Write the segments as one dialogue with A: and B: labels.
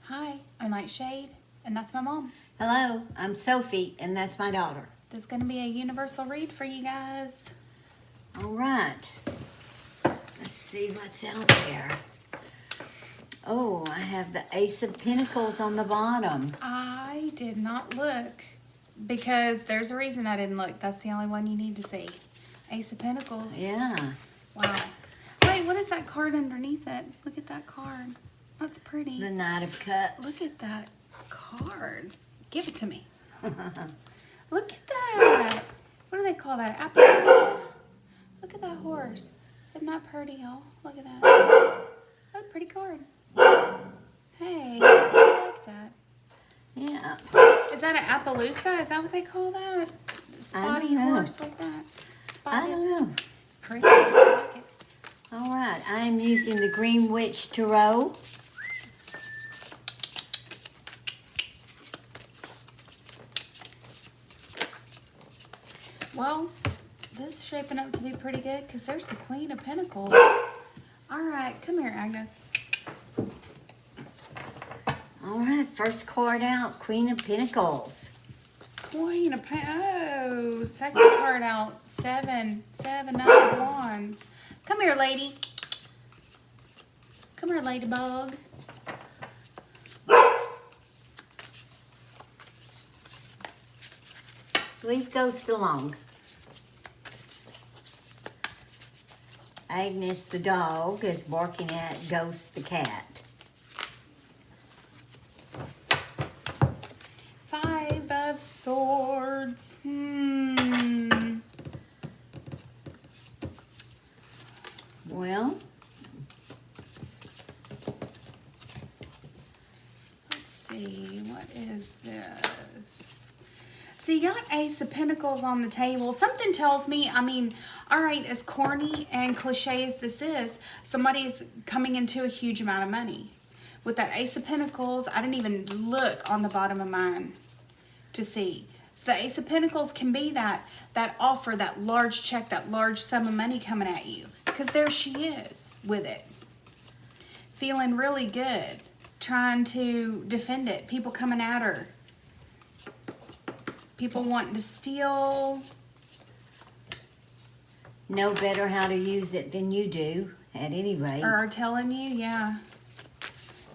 A: Hi, I'm NightShade, and that's my mom.
B: Hello, I'm Sophie, and that's my daughter.
A: There's going to be a universal read for you guys.
B: All right. Let's see what's out there. Oh, I have the Ace of Pentacles on the bottom.
A: I did not look because there's a reason I didn't look. That's the only one you need to see. Ace of Pentacles.
B: Yeah.
A: Wow. Wait, what is that card underneath it? Look at that card. That's pretty.
B: The Knight of Cups.
A: Look at that card. Give it to me. Look at that. What do they call that? Apples. Look at that horse. Isn't that pretty, y'all? Look at that. What a pretty card. Hey, I like that.
B: Yeah.
A: Is that an Appaloosa? Is that what they call that? A spotty horse like that? Spotted?
B: I don't know.
A: Pretty. I like it.
B: All right. I am using the Green Witch Tarot.
A: Well, this is shaping up to be pretty good because there's the Queen of Pentacles. All right, come here, Agnes.
B: All right. First card out, Queen of Pentacles.
A: Queen of Pentacles. Oh, second card out. Seven, Nine of Wands. Come here, lady. Come here, ladybug.
B: Leave Ghost alone. Agnes the dog is barking at Ghost the cat.
A: Five of Swords.
B: Well,
A: Let's see. What is this? So you got Ace of Pentacles on the table. Something tells me, all right, as corny and cliche as this is, somebody's coming into a huge amount of money. With that Ace of Pentacles, I didn't even look on the bottom of mine to see. So the Ace of Pentacles can be that offer, that large check, that large sum of money coming at you. Because there she is with it. Feeling really good. Trying to defend it. People coming at her. People wanting to steal.
B: know better how to use it than you do, at any rate.
A: Or are telling you, yeah.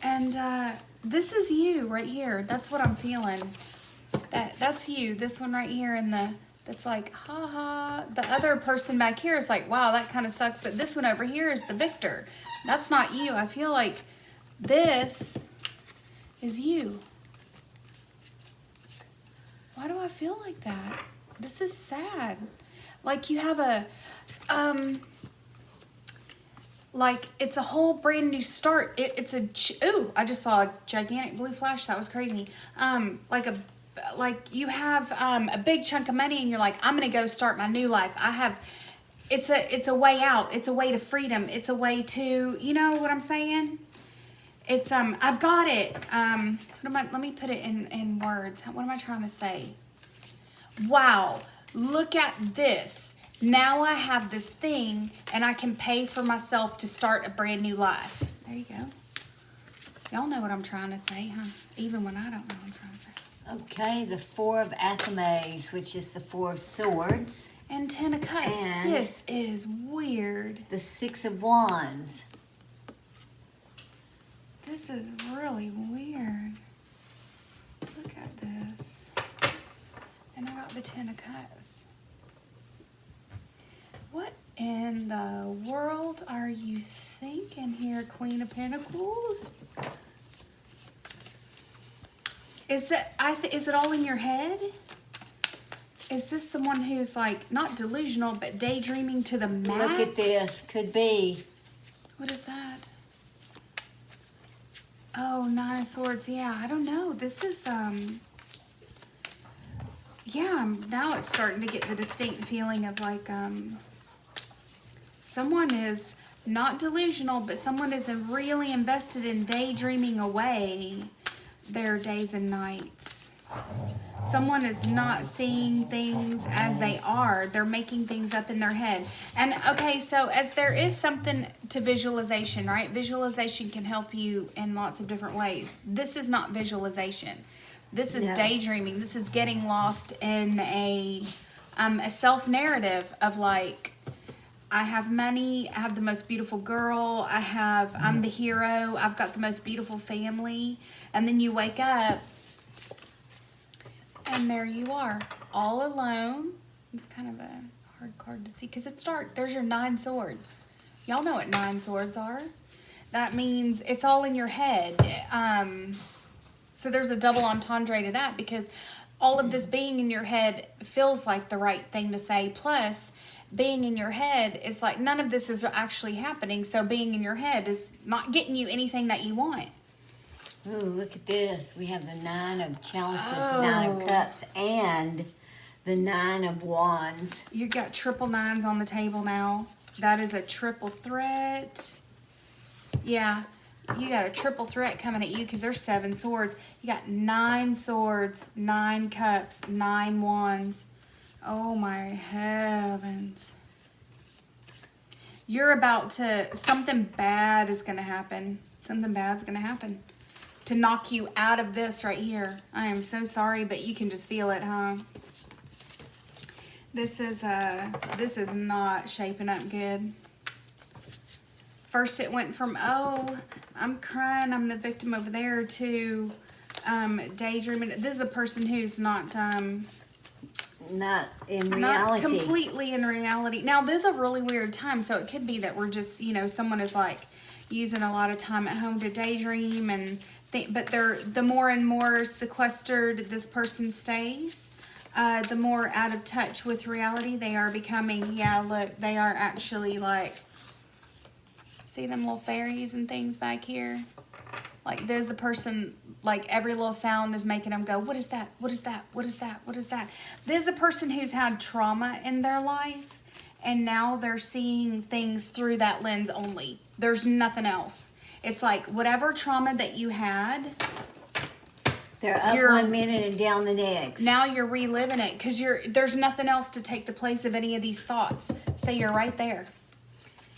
A: And this is you right here. That's what I'm feeling. That's you. This one right here in the... That's like, ha ha. The other person back here is like, wow, that kind of sucks. But this one over here is the victor. That's not you. I feel like this is you. Why do I feel like that? This is sad. Like you have a, like it's a whole brand new start. It's a, ooh, I just saw a gigantic blue flash. That was crazy. Like you have a big chunk of money and you're like, I'm going to go start my new life. It's a way out. It's a way to freedom. It's a way to, you know what I'm saying? It's, I've got it. Let me put it in words. What am I trying to say? Wow. Look at this. Now I have this thing and I can pay for myself to start a brand new life. There you go. Y'all know what I'm trying to say, huh? Even when I don't know what I'm trying to say.
B: Okay, the Four of Athames, which is the Four of Swords.
A: And Ten of Cups.
B: And
A: this is weird.
B: The Six of Wands.
A: This is really weird. Look at this. And I got the Ten of Cups. What in the world are you thinking here, Queen of Pentacles? Is it all in your head? Is this someone who's like not delusional but daydreaming to the max?
B: Look at this. Could be.
A: What is that? Oh, Nine of Swords. Yeah, I don't know. This is yeah, now it's starting to get the distinct feeling of like someone is not delusional, but someone is really invested in daydreaming away their days and nights. Someone is not seeing things as they are. They're making things up in their head. And okay, so as there is something to visualization, right? Visualization can help you in lots of different ways. This is not visualization. This is daydreaming. This is getting lost in a self-narrative of like, I have money, I have the most beautiful girl, I'm the hero, I've got the most beautiful family. And then you wake up and there you are, all alone. It's kind of a hard card to see because it's dark. There's your 9 swords. Y'all know what 9 swords are. That means it's all in your head. So there's a double entendre to that because all of this being in your head feels like the right thing to say. Plus, being in your head is like none of this is actually happening. So being in your head is not getting you anything that you want.
B: Ooh, look at this. We have the 9 of chalices, the 9 of cups, and the 9 of wands.
A: You got triple 9s on the table now. That is a triple threat. Yeah, you got a triple threat coming at you because there's 7 swords. You got 9 swords, 9 cups, 9 wands. Oh my heavens. You're about to, something bad is going to happen. Something bad's going to happen to knock you out of this right here. I am so sorry, but you can just feel it, huh? This is not shaping up good. First it went from, oh, I'm crying, I'm the victim over there, to daydreaming. This is a person who's not
B: in reality.
A: Not completely in reality. Now, this is a really weird time, so it could be that we're just, someone is like using a lot of time at home to daydream and but the more and more sequestered this person stays, the more out of touch with reality they are becoming. Yeah, look, they are actually like, see them little fairies and things back here? Like, there's the person, like, every little sound is making them go, what is that? What is that? What is that? What is that? There's a person who's had trauma in their life, and now they're seeing things through that lens only. There's nothing else. It's like, whatever trauma that you had,
B: they're up one minute and down the next.
A: Now you're reliving it, because there's nothing else to take the place of any of these thoughts. So you're right there.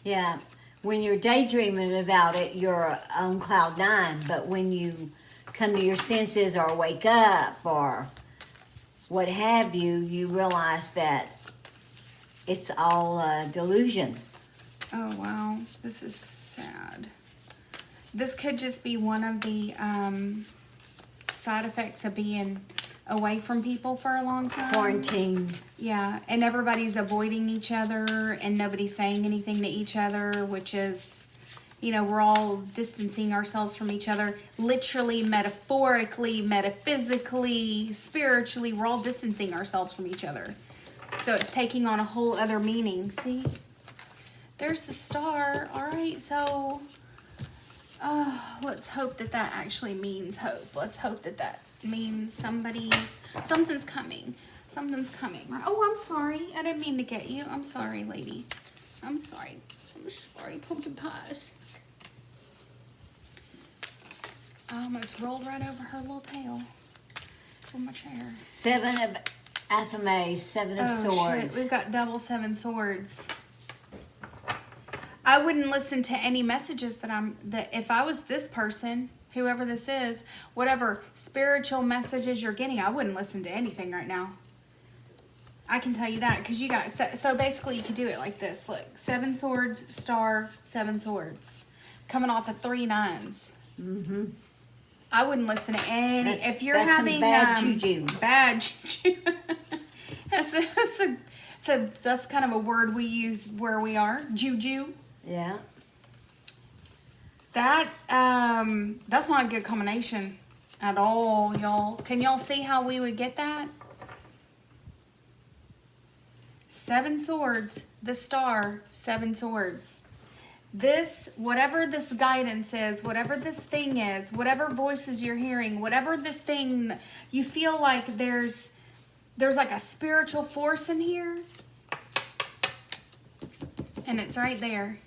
B: Yeah. When you're daydreaming about it, you're on cloud 9. But when you come to your senses or wake up or what have you, you realize that it's all a delusion.
A: Oh, wow. This is sad. This could just be one of the side effects of being away from people for a long time.
B: Quarantine.
A: Yeah, and everybody's avoiding each other and nobody's saying anything to each other, which is, we're all distancing ourselves from each other. Literally, metaphorically, metaphysically, spiritually, we're all distancing ourselves from each other. So it's taking on a whole other meaning. See? There's the star. All right, so let's hope that actually means hope. Let's hope that means something's coming. Something's coming. Oh, I'm sorry. I didn't mean to get you. I'm sorry, lady. I'm sorry. Pumpkin pies. I almost rolled right over her little tail from my chair.
B: 7 of Athames, 7 of swords.
A: Shit. We've got double 7 swords. I wouldn't listen to any messages that if I was this person, whoever this is, whatever spiritual messages you're getting, I wouldn't listen to anything right now. I can tell you that, because you got, so basically you could do it like this. Look, 7 swords, star, 7 swords. Coming off of 3 9s.
B: Mm-hmm.
A: I wouldn't listen to any, if you're having
B: bad juju.
A: Bad juju. So that's kind of a word we use where we are. Juju.
B: Yeah.
A: That's not a good combination at all, y'all. Can y'all see how we would get that? 7 swords, the star, 7 swords. This, whatever this guidance is, whatever this thing is, whatever voices you're hearing, whatever this thing, you feel like there's like a spiritual force in here. And it's right there.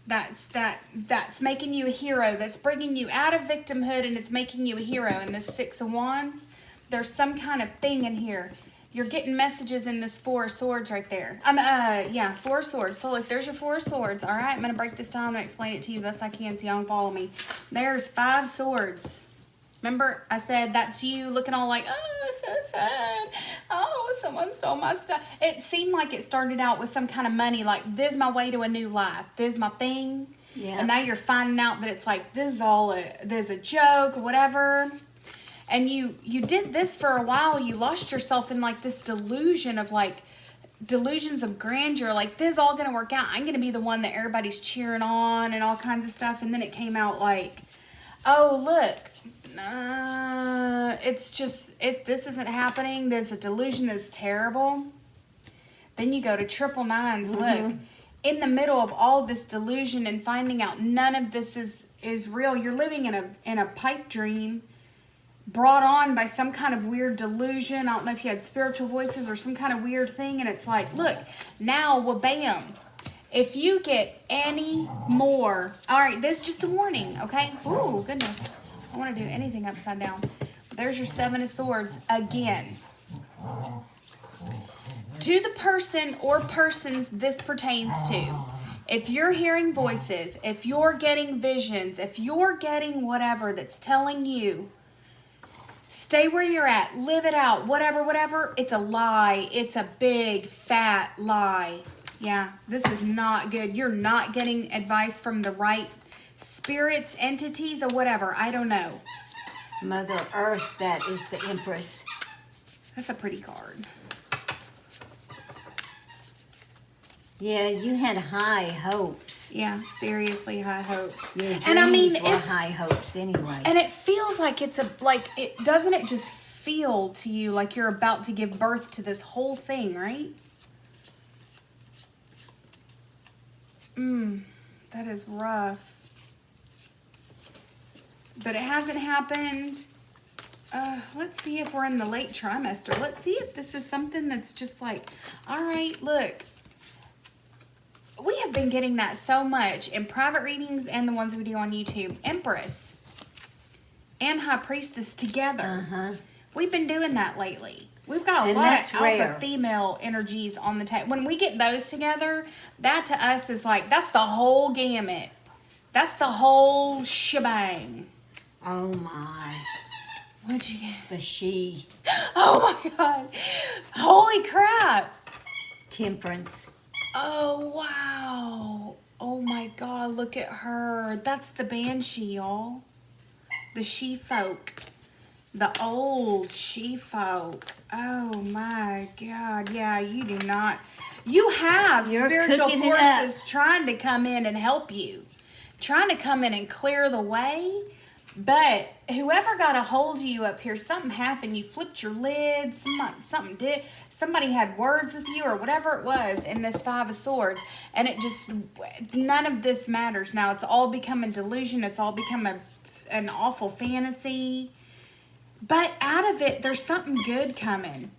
A: That's making you a hero. That's bringing you out of victimhood, and it's making you a hero. And this 6 of Wands, there's some kind of thing in here. You're getting messages in this 4 of Swords right there. Yeah, 4 of Swords. So look, there's your 4 of Swords. All right, I'm going to break this down and explain it to you the best I can so y'all can follow me. There's 5 swords. Remember, I said that's you looking all like, oh, so sad. Oh, someone stole my stuff. It seemed like it started out with some kind of money, like, this is my way to a new life. This is my thing.
B: Yeah.
A: And now you're finding out that it's like, this is all there's a joke or whatever. And you did this for a while. You lost yourself in like this delusion of like, delusions of grandeur. Like, this is all going to work out. I'm going to be the one that everybody's cheering on and all kinds of stuff. And then it came out like, oh, look, it's just, this isn't happening. There's a delusion that's terrible. Then you go to triple nines. Look, in the middle of all this delusion and finding out none of this is real. You're living in a pipe dream, brought on by some kind of weird delusion. I don't know if you had spiritual voices or some kind of weird thing. And it's like, look, now, well, bam. If you get any more, all right, this is just a warning, okay? Ooh, goodness. I want to do anything upside down. There's your 7 of Swords again. To the person or persons this pertains to, if you're hearing voices, if you're getting visions, if you're getting whatever that's telling you, stay where you're at, live it out, whatever, it's a lie. It's a big, fat lie. Yeah, this is not good. You're not getting advice from the right spirits, entities, or whatever. I don't know.
B: Mother Earth, that is the Empress.
A: That's a pretty card.
B: Yeah, you had high hopes.
A: Yeah, seriously high hopes.
B: Your dreams
A: And I mean,
B: were
A: it's
B: high hopes anyway.
A: and it feels like it's doesn't it just feel to you like you're about to give birth to this whole thing, right? That is rough. But it hasn't happened. Let's see if we're in the late trimester. Let's see if this is something that's just like, all right, look. We have been getting that so much in private readings and the ones we do on YouTube. Empress and High Priestess together. We've been doing that lately. We've got a lot of alpha female energies on the table. When we get those together, that to us is like, that's the whole gamut. That's the whole shebang.
B: Oh my.
A: What'd you get?
B: The she.
A: Oh my God. Holy crap.
B: Temperance.
A: Oh, wow. Oh my God, look at her. That's the Banshee, y'all. The she-folk. The old she-folk. Oh my God. Yeah, you do not. You have spiritual forces trying to come in and help you. Trying to come in and clear the way. But whoever got a hold of you up here, something happened. You flipped your lid. Something did. Somebody had words with you or whatever it was in this 5 of Swords. And it just, none of this matters now. It's all become a delusion. It's all become an awful fantasy. But out of it, there's something good coming.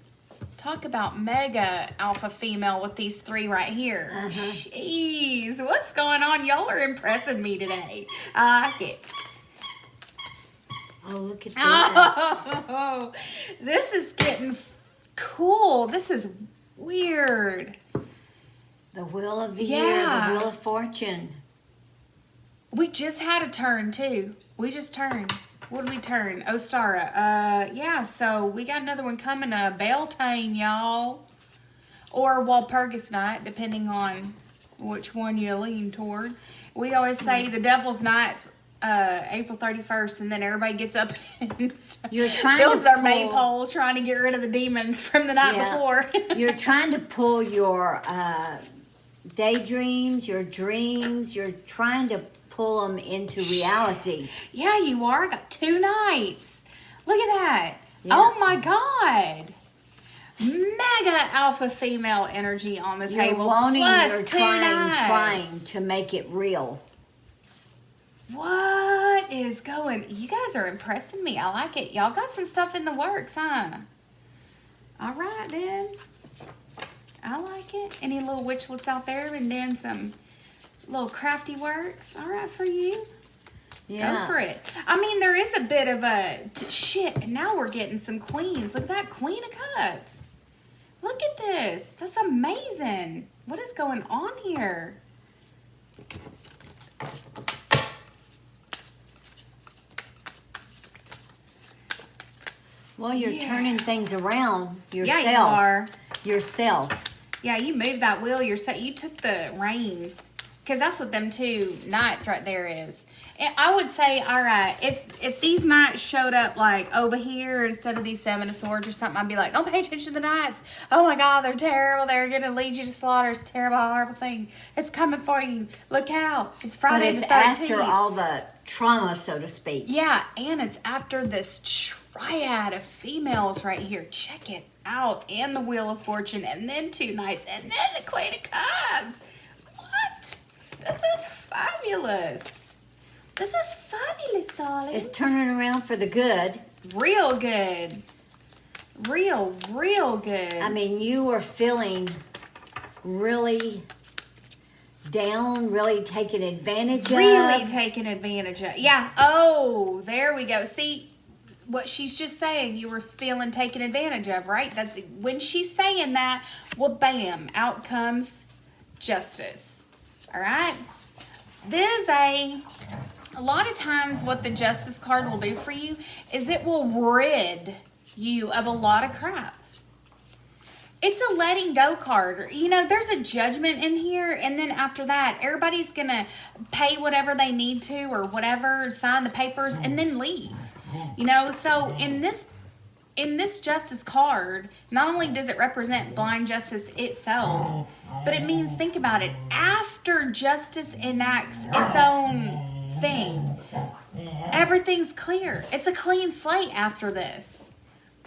A: Talk about mega alpha female with these 3 right here. Jeez, what's going on? Y'all are impressing me today. I like it.
B: Oh, look at this.
A: Oh, this is getting cool. This is weird.
B: The Wheel of the Year, the Wheel of Fortune.
A: We just had a turn, too. We just turned. What did we turn? Ostara. Yeah, so we got another one coming. Beltane, y'all. Or Walpurgis Night, depending on which one you lean toward. We always say the Devil's Night's April 31st, and then everybody gets up and builds their maypole trying to get rid of the demons from the night before.
B: You're trying to pull your daydreams, your dreams. You're trying to pull them into reality.
A: Yeah, you are. I got 2 nights. Look at that. Yeah. Oh my God. Mega alpha female energy on the table.
B: You're trying to make it real.
A: What is going? You guys are impressing me. I like it. Y'all got some stuff in the works, huh? All right, then. I like it. Any little witchlets out there been doing some little crafty works? All right for you.
B: Yeah.
A: Go for it. I mean, there is a bit of a shit, and now we're getting some queens. Look at that Queen of Cups. Look at this. That's amazing. What is going on here?
B: Well, you're turning things around yourself.
A: Yeah, you are.
B: Yourself.
A: Yeah, you moved that wheel yourself. You took the reins. Because that's what them two knights right there is. And I would say, all right, if these knights showed up like over here instead of these 7 of swords or something, I'd be like, don't pay attention to the knights. Oh my God, they're terrible. They're going to lead you to slaughter. It's a terrible, horrible thing. It's coming for you. Look out. It's Friday the 13th.
B: But it's after all the trauma, so to speak.
A: Yeah, and it's after this triad of females right here. Check it out. And the Wheel of Fortune, and then 2 knights, and then the Queen of Cups. What? This is fabulous. This is fabulous, darling.
B: It's turning around for the good.
A: Real good. Real good.
B: I mean, you were feeling really down, really taken advantage of.
A: Really taken advantage of. Yeah. Oh, there we go. See, what she's just saying, you were feeling taken advantage of, right? That's when she's saying that, well, bam, out comes justice. All right? There's a lot of times what the justice card will do for you is it will rid you of a lot of crap. It's a letting go card. You know, there's a judgment in here, and then after that, everybody's going to pay whatever they need to or whatever, sign the papers, and then leave. You know, so in this justice card, not only does it represent blind justice itself, but it means, think about it, after justice enacts its own thing, everything's clear. It's a clean slate after this.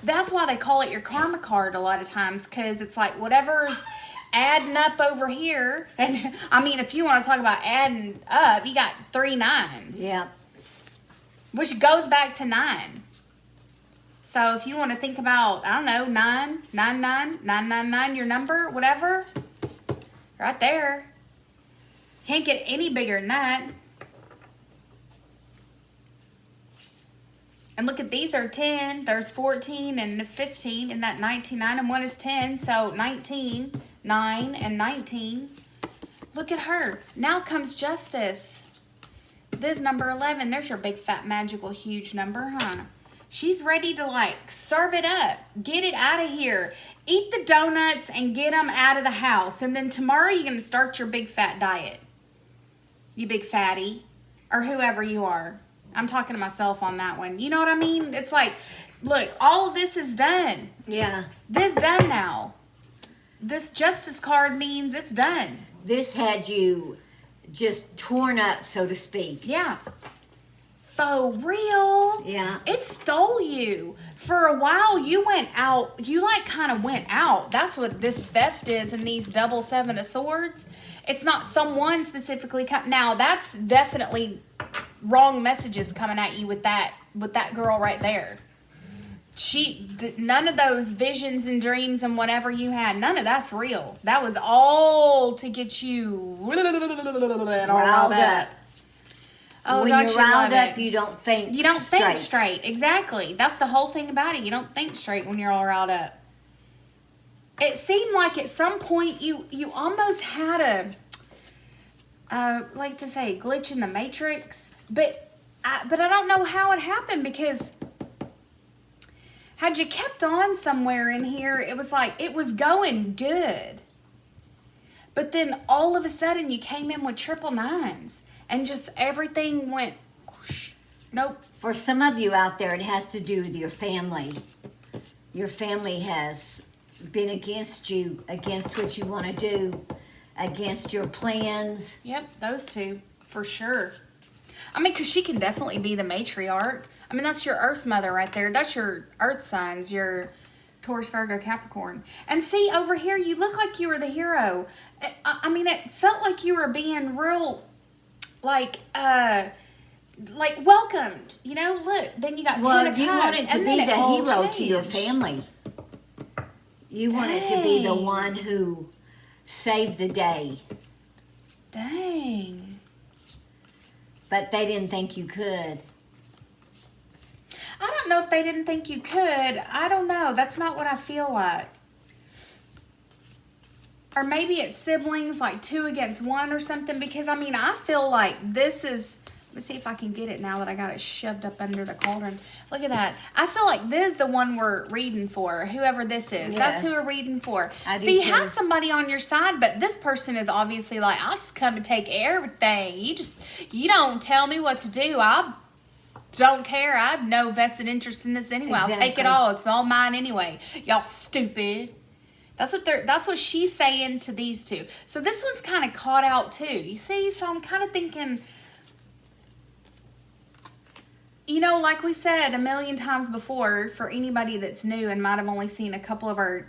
A: That's why they call it your karma card a lot of times, because it's like whatever's adding up over here. And I mean, if you want to talk about adding up, you got 3 9s.
B: Yeah.
A: Which goes back to 9. So if you want to think about, I don't know, 9, 9, 9, 9, 9, 9, your number, whatever, right there. Can't get any bigger than that. And look at, these are 10, there's 14 and 15, and that 19, 9 and 1 is 10, so 19, 9 and 19. Look at her. Now comes justice. This number 11, there's your big, fat, magical, huge number, huh? She's ready to, like, serve it up. Get it out of here. Eat the donuts and get them out of the house. And then tomorrow you're going to start your big, fat diet. You big fatty. Or whoever you are. I'm talking to myself on that one. You know what I mean? It's like, look, all of this is done.
B: Yeah.
A: This done now. This justice card means it's done.
B: This had you just torn up, so to speak.
A: Yeah. For real.
B: Yeah.
A: It stole you. For a while, you went out. You, like, kind of went out. That's what this theft is in these double 7 of swords. It's not someone specifically. Now, that's definitely wrong messages coming at you with that girl right there. None of those visions and dreams and whatever you had, none of that's real. That was all to get you riled up. Oh,
B: when you're riled up, you don't think
A: You don't think straight. Exactly. That's the whole thing about it. You don't think straight when you're all riled up. It seemed like at some point you almost had like to say, glitch in the matrix, but I don't know how it happened, because had you kept on somewhere in here, it was like it was going good, but then all of a sudden you came in with triple 9s and just everything went whoosh. Nope.
B: For some of you out there, it has to do with your family. Your family has been against you, against what you want to do, against your plans.
A: Yep, those two, for sure. I mean, because she can definitely be the matriarch. I mean, that's your earth mother right there. That's your earth signs, your Taurus, Virgo, Capricorn. And see, over here, you look like you were the hero. I mean, it felt like you were being real, like welcomed. You know, look, then you got 10 of Cups.
B: You wanted to be the hero to your family. You wanted to be the one who saved the day.
A: Dang.
B: But they didn't think you could.
A: I don't know if they didn't think you could. I don't know. That's not what I feel like. Or maybe it's siblings, like 2 against 1 or something. Because, I mean, I feel like this is... Let me see if I can get it now that I got it shoved up under the cauldron. Look at that. I feel like this is the one we're reading for, whoever this is. Yes. That's who we're reading for. So you have somebody on your side, but this person is obviously like, I'll just come and take everything. You don't tell me what to do. I don't care. I have no vested interest in this anyway. Exactly. I'll take it all. It's all mine anyway. Y'all stupid. That's what she's saying to these two. So this one's kind of caught out too. You see? So I'm kind of thinking, you know, like we said a million times before, for anybody that's new and might have only seen a couple of our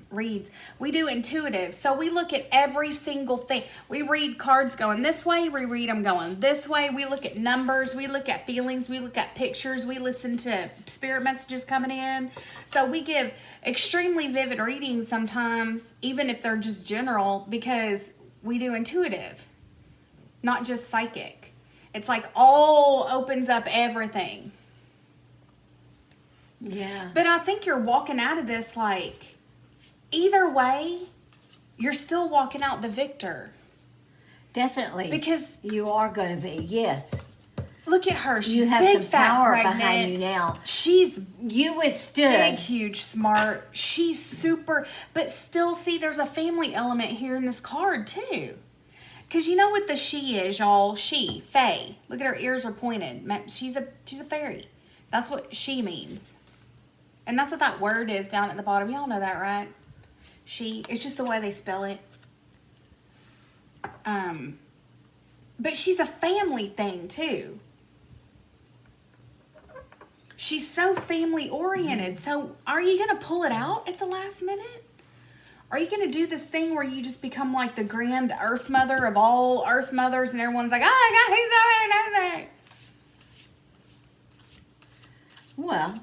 A: reads, we do intuitive. So we look at every single thing. We read cards going this way, we read them going this way. We look at numbers, we look at feelings, we look at pictures, we listen to spirit messages coming in. So we give extremely vivid readings sometimes, even if they're just general, because we do intuitive, not just psychic. It's like all opens up everything.
B: Yeah.
A: But I think you're walking out of this like, either way, you're still walking out the victor.
B: Definitely.
A: Because
B: you are going to be, yes.
A: Look at her. She's
B: you have
A: big,
B: some
A: fat,
B: power
A: pregnant.
B: behind you now. You withstood.
A: Big, huge, smart. She's super, but still, see, there's a family element here in this card too. Because you know what the she is, y'all. She, fae. Look at her ears are pointed. She's a fairy. That's what she means. And that's what that word is down at the bottom. Y'all know that, right? She. It's just the way they spell it. But she's a family thing, too. She's so family oriented. So are you going to pull it out at the last minute? Are you going to do this thing where you just become like the grand earth mother of all earth mothers and everyone's like, oh my God, he's so
B: well,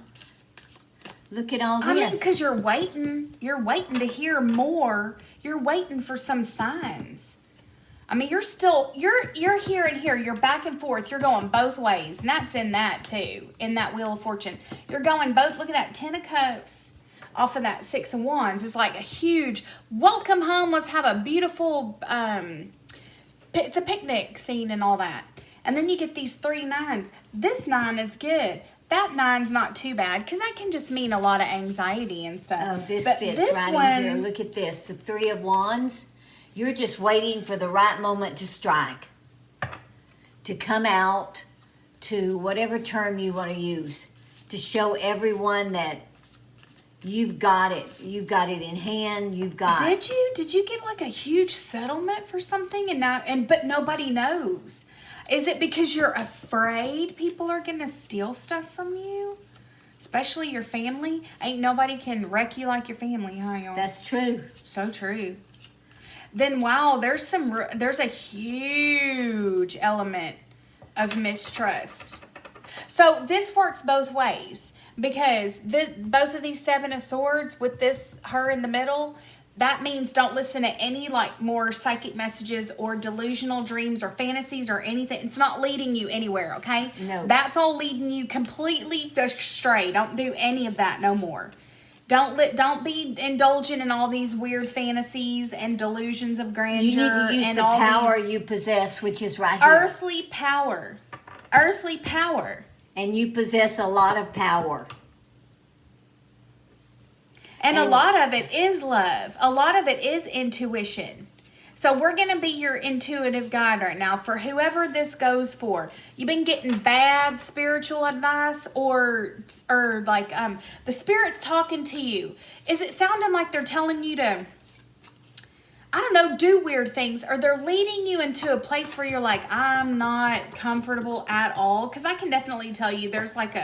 B: look at all this.
A: I mean, because you're waiting to hear more. You're waiting for some signs. I mean, you're here and here. You're back and forth. You're going both ways. And that's in that too, in that Wheel of Fortune. You're going both. Look at that 10 of Cups. Off of that 6 of Wands. It's like a huge welcome home. Let's have a beautiful, it's a picnic scene and all that. And then you get these 3 9s. This 9 is good. That 9's not too bad because that can just mean a lot of anxiety and stuff.
B: Oh, this fits right in here. Look at this. The 3 of Wands. You're just waiting for the right moment to strike. To come out to whatever term you want to use. To show everyone that you've got it. You've got it in hand. You've got.
A: Did you get like a huge settlement for something but nobody knows? Is it because you're afraid people are gonna steal stuff from you? Especially your family? Ain't nobody can wreck you like your family, huh, y'all?
B: That's true.
A: So true. Then wow, there's a huge element of mistrust. So this works both ways. Because both of these 7 of Swords with her in the middle, that means don't listen to any like more psychic messages or delusional dreams or fantasies or anything. It's not leading you anywhere, okay?
B: No.
A: That's all leading you completely astray. Don't do any of that no more. Don't be indulging in all these weird fantasies and delusions of grandeur.
B: You need to use the power you possess, which is right here.
A: Earthly power. Earthly power.
B: And you possess a lot of power.
A: And a lot of it is love. A lot of it is intuition. So we're going to be your intuitive guide right now for whoever this goes for. You've been getting bad spiritual advice or like the spirit's talking to you. Is it sounding like they're telling you to, I don't know, do weird things, or they're leading you into a place where you're like, I'm not comfortable at all? Because I can definitely tell you there's like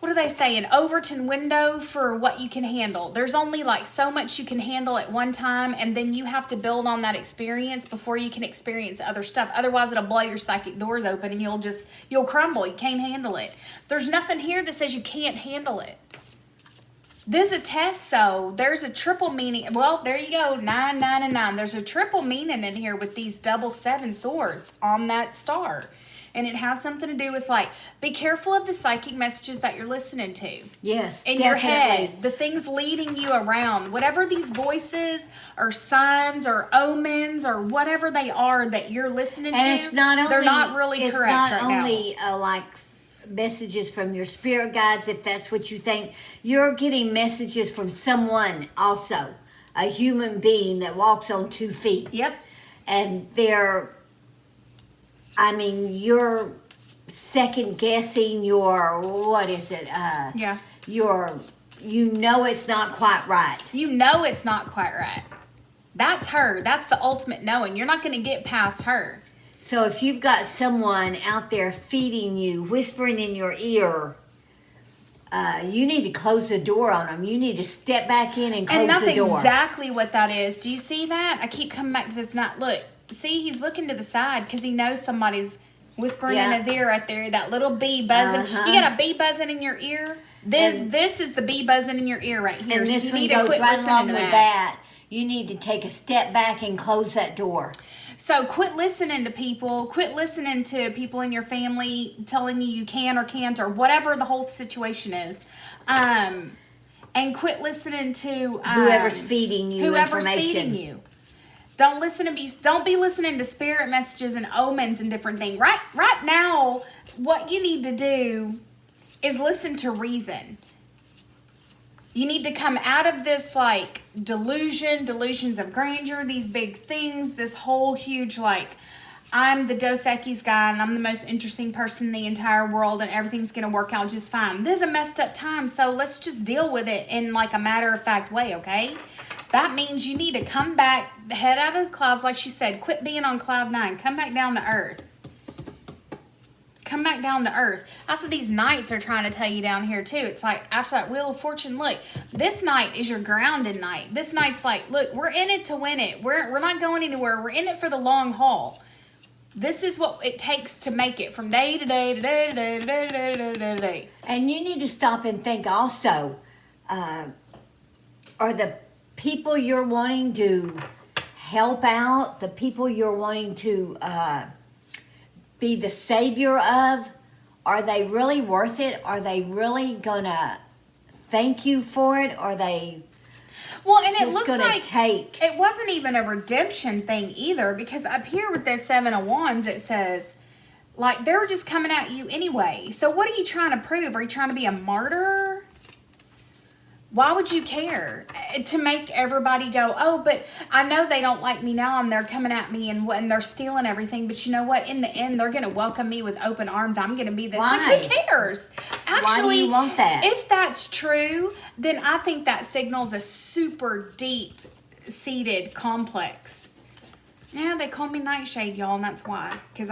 A: what do they say, an Overton window for what you can handle. There's only like so much you can handle at one time, and then you have to build on that experience before you can experience other stuff. Otherwise, it'll blow your psychic doors open and you'll crumble. You can't handle it. There's nothing here that says you can't handle it. This is a test, so there's a triple meaning. Well, there you go, 9, 9, and 9. There's a triple meaning in here with these double 7 swords on that star. And it has something to do with, like, be careful of the psychic messages that you're listening to.
B: Yes,
A: in
B: definitely.
A: your head. The things leading you around. Whatever these voices or signs or omens or whatever they are that you're listening to,
B: it's not only,
A: they're not really correct right
B: It's not
A: now.
B: only like messages from your spirit guides, if that's what you think. You're getting messages from someone also. A human being that walks on 2 feet.
A: Yep.
B: And you're second guessing your, what is it?
A: Yeah.
B: You know it's not quite right.
A: You know it's not quite right. That's her. That's the ultimate knowing. You're not going to get past her.
B: So if you've got someone out there feeding you, whispering in your ear, you need to close the door on them. You need to step back in and close the door.
A: And that's exactly what that is. Do you see that? I keep coming back to this night. Look, see, he's looking to the side because he knows somebody's whispering in his ear right there. That little bee buzzing. You got a bee buzzing in your ear? This is the bee buzzing in your ear right here.
B: And this
A: so you
B: one
A: need
B: goes
A: to quit
B: right
A: listening
B: along
A: to
B: with
A: that.
B: You need to take a step back and close that door.
A: So quit listening to people. Quit listening to people in your family telling you can or can't or whatever the whole situation is. And quit listening to
B: whoever's feeding you
A: whoever's
B: information.
A: feeding you. Don't be listening to spirit messages and omens and different things. Right now, what you need to do is listen to reason. You need to come out of this like delusions of grandeur, these big things, this whole huge like, I'm the Dos Equis guy and I'm the most interesting person in the entire world and everything's going to work out just fine. This is a messed up time, so let's just deal with it in like a matter-of-fact way, okay? That means you need to come back, head out of the clouds, like she said, quit being on cloud 9, come back down to earth. Come back down to earth. That's what these knights are trying to tell you down here too. It's like after that Wheel of Fortune, look, this night is your grounded night. This night's like, look, we're in it to win it. We're not going anywhere. We're in it for the long haul. This is what it takes to make it from day to day to day to day to day to day to day to day.
B: And you need to stop and think also, are the people you're wanting to help out, the people you're wanting to be the savior of, are they really worth it? Are they really gonna thank you for it? Are they
A: well, and
B: just
A: it looks
B: gonna
A: like
B: take?
A: It wasn't even a redemption thing either, because up here with this 7 of Wands, it says, like, they're just coming at you anyway. So what are you trying to prove? Are you trying to be a martyr? Why would you care? To make everybody go, oh, but I know they don't like me now and they're coming at me and they're stealing everything. But you know what? In the end, they're going to welcome me with open arms. I'm going to be this.
B: Why?
A: Like, who cares? Actually,
B: Why do you want that?
A: If that's true, then I think that signals a super deep-seated complex. Yeah, they call me NightShade, y'all, and that's why. Because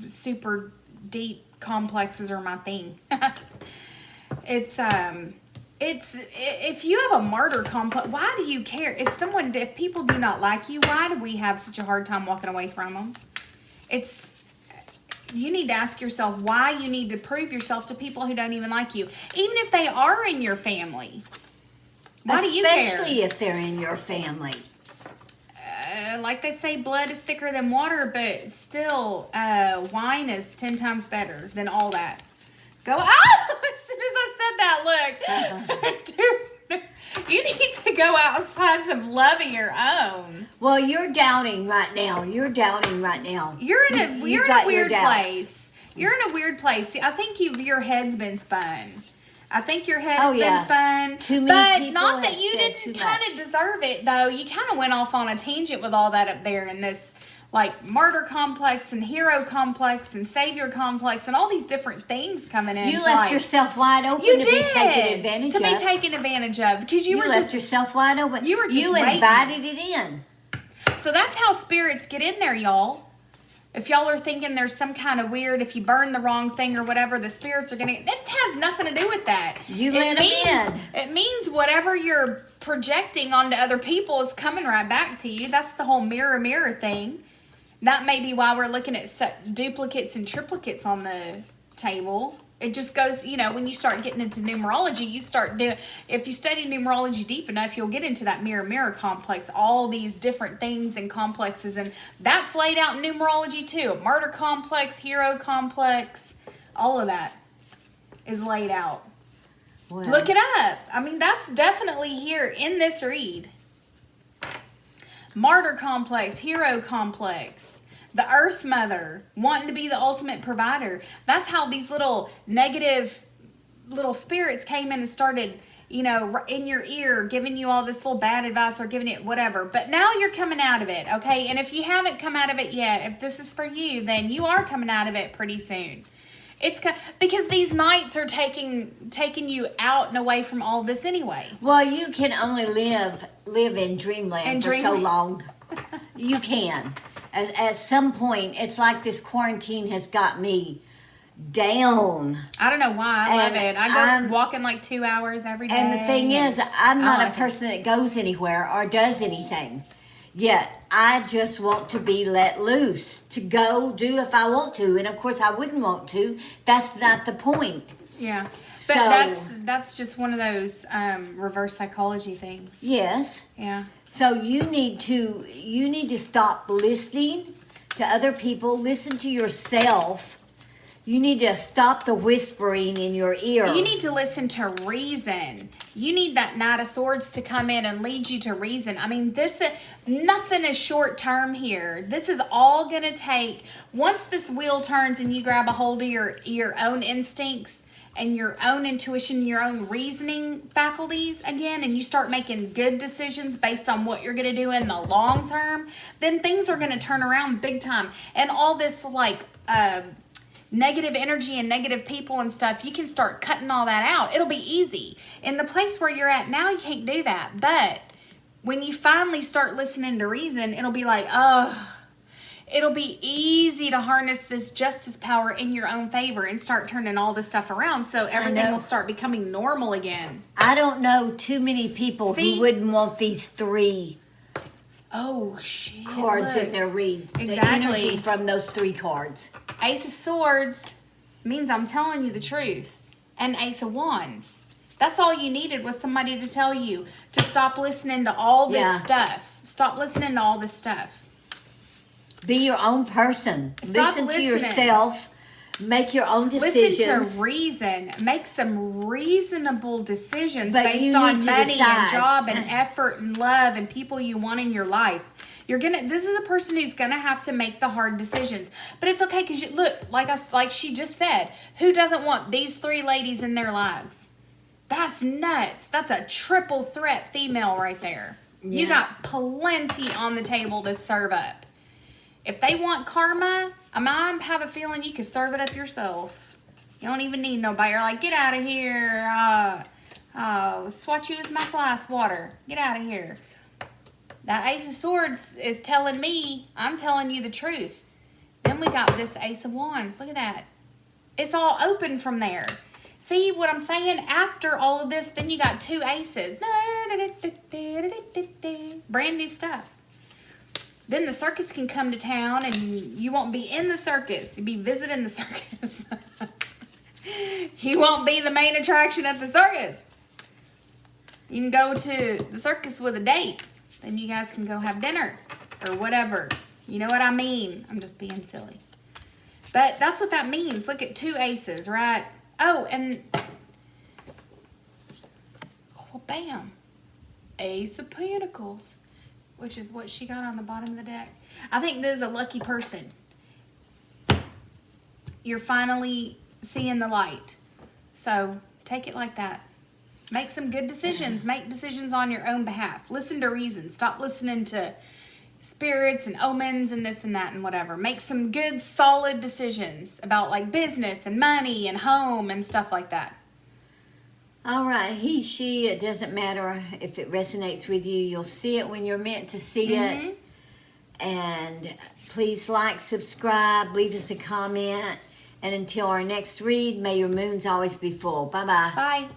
A: super deep complexes are my thing. It's if you have a martyr complex, why do you care? If people do not like you, why do we have such a hard time walking away from them? You need to ask yourself why you need to prove yourself to people who don't even like you, even if they are in your family. Why do you care?
B: Especially if they're in your family.
A: Like they say, blood is thicker than water, but still, wine is 10 times better than all that. Go, as soon as I said that, look, dude, you need to go out and find some love of your own.
B: Well, you're doubting right now. You're in a
A: weird place. You're in a weird place. See, I think your head's been spun. I think your head has been spun.
B: Too many people
A: not that
B: have
A: you
B: said
A: didn't
B: too
A: kind
B: much.
A: of deserve it, though. You kind of went off on a tangent with all that up there in this, like, martyr complex and hero complex and savior complex and all these different things coming in.
B: You left yourself wide open
A: You
B: to
A: did.
B: be taken advantage of.
A: To be taken advantage of. Because you were
B: left
A: just
B: yourself wide open.
A: You were just
B: You
A: waiting.
B: invited it in.
A: So that's how spirits get in there, y'all. If y'all are thinking there's some kind of weird, if you burn the wrong thing or whatever, the spirits are going to... It has nothing to do with that.
B: You let them in.
A: It means whatever you're projecting onto other people is coming right back to you. That's the whole mirror thing. That may be why we're looking at duplicates and triplicates on the table. It just goes, when you start getting into numerology, if you study numerology deep enough, you'll get into that mirror complex, all these different things and complexes, and that's laid out in numerology too. Martyr complex, hero complex, all of that is laid out. Well, look it up. I mean, that's definitely here in this read. Martyr complex, hero complex. The Earth Mother, wanting to be the ultimate provider. That's how these little negative little spirits came in and started, in your ear, giving you all this little bad advice or giving it whatever. But now you're coming out of it, okay? And if you haven't come out of it yet, if this is for you, then you are coming out of it pretty soon. It's because these nights are taking you out and away from all this anyway.
B: Well, you can only live in dreamland for so long. You can. At some point, it's like this quarantine has got me down.
A: I don't know why. I love it. I go walking like 2 hours every day.
B: And the thing is, I'm not a person that goes anywhere or does anything. Yet, I just want to be let loose to go do if I want to. And of course, I wouldn't want to. That's not the point.
A: Yeah. But that's just one of those reverse psychology things.
B: Yes.
A: Yeah.
B: So you need to stop listening to other people. Listen to yourself. You need to stop the whispering in your ear.
A: You need to listen to reason. You need that Knight of Swords to come in and lead you to reason. I mean, nothing is short term here. This is all going to take, once this wheel turns and you grab a hold of your own instincts and your own intuition, your own reasoning faculties again, and you start making good decisions based on what you're going to do in the long term, then things are going to turn around big time. And all this negative energy and negative people and stuff, you can start cutting all that out. It'll be easy. In the place where you're at now, you can't do that. But when you finally start listening to reason, it'll be like, it'll be easy to harness this justice power in your own favor and start turning all this stuff around, so everything will start becoming normal again.
B: I don't know too many people who wouldn't want these 3 cards in their read.
A: Exactly.
B: The energy from those 3 cards.
A: Ace of Swords means I'm telling you the truth. And Ace of Wands. That's all you needed, was somebody to tell you to stop listening to all this stuff. Stop listening to all this stuff.
B: Be your own person. Listen to yourself. Make your own decisions.
A: Listen to reason. Make some reasonable decisions based on money and job and effort and love and people you want in your life. This is a person who's gonna have to make the hard decisions. But it's okay, because look, like she just said, who doesn't want these 3 ladies in their lives? That's nuts. That's a triple threat female right there. Yeah. You got plenty on the table to serve up. If they want karma, I have a feeling you can serve it up yourself. You don't even need nobody. You're like, get out of here. Swat you with my glass water. Get out of here. That Ace of Swords is telling me, I'm telling you the truth. Then we got this Ace of Wands. Look at that. It's all open from there. See what I'm saying? After all of this, then you got 2 aces. Brand new stuff. Then the circus can come to town, and you won't be in the circus. You'll be visiting the circus. You won't be the main attraction at the circus. You can go to the circus with a date. Then you guys can go have dinner or whatever. You know what I mean? I'm just being silly. But that's what that means. Look at 2 aces, right? Oh, and bam. Ace of Pentacles, which is what she got on the bottom of the deck. I think this is a lucky person. You're finally seeing the light. So take it like that. Make some good decisions. Make decisions on your own behalf. Listen to reason. Stop listening to spirits and omens and this and that and whatever. Make some good, solid decisions about like business and money and home and stuff like that.
B: All right, he, she, it doesn't matter if it resonates with you. You'll see it when you're meant to see it. And please like, subscribe, leave us a comment. And until our next read, may your moons always be full. Bye-bye.
A: Bye.